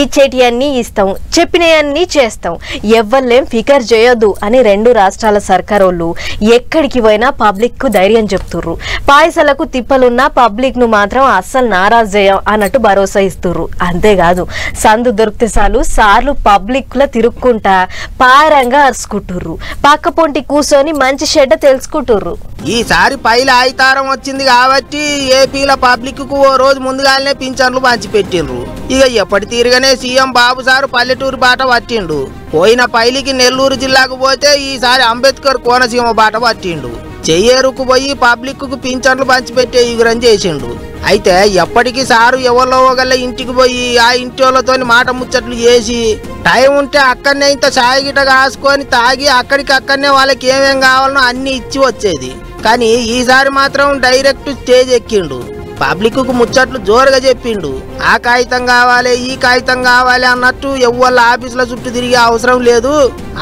ఇచ్చేటియన్నీ ఇస్తాం, చెప్పినయన్నీ చేస్తాం, ఎవ్వలేం ఫికర్ చేయొద్దు అని రెండు రాష్ట్రాల సర్కారోళ్ళు ఎక్కడికి పోయినా పబ్లిక్ కు ధైర్యం చెప్తుర్రు. పాయసలకు తిప్పలున్నా పబ్లిక్ ను మాత్రం అస్సలు నారాజు చేయం అన్నట్టు భరోసా ఇస్తుర్రు. అంతేకాదు సందు దొరికితే సార్లు పబ్లిక్ లో తిరుక్కుంటా పారంగా అరుచుకుంటుర్రు. పక్క పొంటి కూర్చొని మంచి చెడ్డ తెలుసుకుంటుర్రు. ఈసారి పైల ఆయితారం వచ్చింది కాబట్టి ఏపీల పబ్లిక్ కు ఓ రోజు ముందుగానే పింఛన్లు పంచిపెట్టిండ్రు. ఇక ఎప్పటి తీరుగానే సీఎం బాబు సారు పల్లెటూరు బాట పట్టిండు. పోయిన పైలికి నెల్లూరు జిల్లాకు పోతే ఈసారి అంబేద్కర్ కోనసీమ బాట పట్టిండు. చెయ్యేరుకు పోయి పబ్లిక్ కు పింఛన్లు పంచిపెట్టే యుగురం చేసిండు. అయితే ఎప్పటికీ సారు ఎవరిలో ఒకళ్ళ ఇంటికి పోయి ఆ ఇంటి వాళ్ళతోని మాట ముచ్చట్లు చేసి టైం ఉంటే అక్కడనే ఇంత చాయ్ గిట కాసుకొని తాగి అక్కడికక్కడనే వాళ్ళకి ఏమేం కావాలనో అన్ని ఇచ్చి వచ్చేది. కానీ ఈసారి మాత్రం డైరెక్ట్ స్టేజ్ ఎక్కిండు. పబ్లిక్ కు ముచ్చట్లు జోరుగా చెప్పిండు. ఆ కాగితం కావాలి, ఈ కాగితం కావాలి అన్నట్టు ఎవ్వళ్ళ ఆఫీసుల చుట్టూ తిరిగే అవసరం లేదు,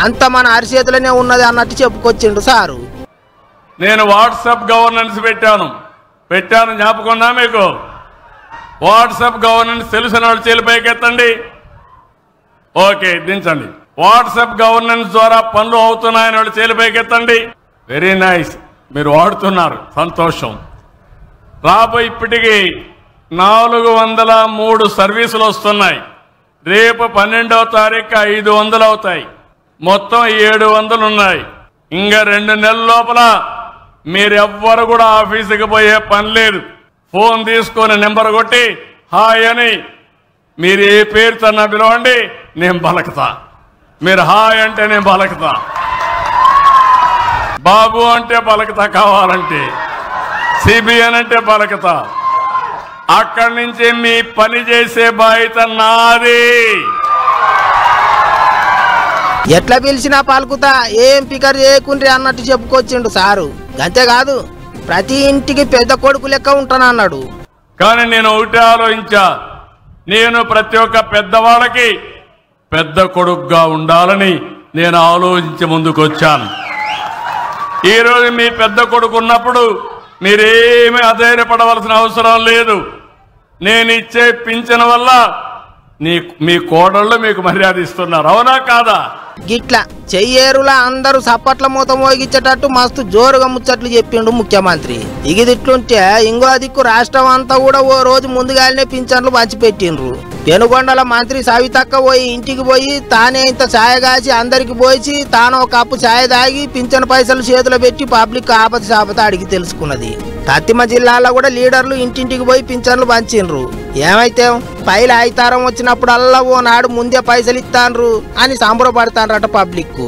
అంత మన అరిచేతులనే ఉన్నది అన్నట్టు చెప్పుకొచ్చిండు సారు. నేను వాట్సాప్ గవర్నెన్స్ పెట్టాను జ్ఞాపకం మీకు? వాట్సాప్ గవర్నెన్స్ తెలిసిన వాళ్ళు చేలిపైకి ఎత్తండి. ఓకే, దించండి. వాట్సాప్ గవర్నెన్స్ ద్వారా పనులు అవుతున్నాయని వాళ్ళు చేలిపైకి ఎత్తండి. వెరీ నైస్, మీరు వాడుతున్నారు, సంతోషం. రాబోయే ఇప్పటికి 403 సర్వీసులు వస్తున్నాయి. రేపు 12వ తారీఖు 500 అవుతాయి. మొత్తం 700 ఉన్నాయి. ఇంకా 2 నెలల లోపల మీరెవ్వరు కూడా ఆఫీసుకి పోయే పని లేదు. ఫోన్ తీసుకొని నెంబర్ కొట్టి హాయ్ అని మీరు ఏ పేరుతో పిలవండి, నేను పలకతా. మీరు హాయ్ అంటే నేను పలకతా, బాబు అంటే పలకతా, కావాలంటే సిబిఎన్ అంటే పలకతా. అక్కడి నుంచి మీ పని చేసే బాధ్యత నాది. ఎట్లా పిలిచినా పలుకుతా, ఏం ఫికర్ చేయకుండ్రి అన్నట్టు చెప్పుకొచ్చిండు సారు. అంతేకాదు ప్రతి ఇంటికి పెద్ద కొడుకు లెక్క ఉంటానన్నాడు. కానీ నేను ఒకటే ఆలోచించా, నేను ప్రతి ఒక్క పెద్దవాళ్ళకి పెద్ద కొడుకుగా ఉండాలని నేను ఆలోచించి ముందుకొచ్చాను. ఈరోజు మీ పెద్ద కొడుకు ఉన్నప్పుడు మీరేమీ అధైర్యపడవలసిన అవసరం లేదు. నేను ఇచ్చే పింఛన్ వల్ల మీ కోడళ్ళు మీకు మర్యాద ఇస్తున్నారు, అవునా కాదా? గిట్లా చెయ్యేరులా అందరూ సప్పట్ల మూత మోగించేటట్టు మస్తు జోరుగా ముచ్చట్లు చెప్పిండు ముఖ్యమంత్రి. ఇగిదిట్లుంటే ఇంకో దిక్కు రాష్ట్రం అంతా కూడా ఓ రోజు ముందుగానే పింఛన్లు పంచిపెట్టిండ్రు. పెనుగొండల మంత్రి సవితక్క పోయి ఇంటికి పోయి తానే ఇంత ఛాయ కాసి అందరికి పోయి తాను ఒక కప్పు ఛాయ తాగి పింఛన్ పైసలు చేతులు పెట్టి పబ్లిక్ ఆపతి సాపత అడిగి తెలుసుకున్నది. తత్తిమ జిల్లాలో కూడా లీడర్లు ఇంటింటికి పోయి పింఛన్లు పంచిండ్రు. ఏమైతే పైల ఆయితారం వచ్చినప్పుడల్లా ఓ నాడు ముందే పైసలు ఇస్తాండ్రు అని సంబరపడతాండ్రట పబ్లిక్.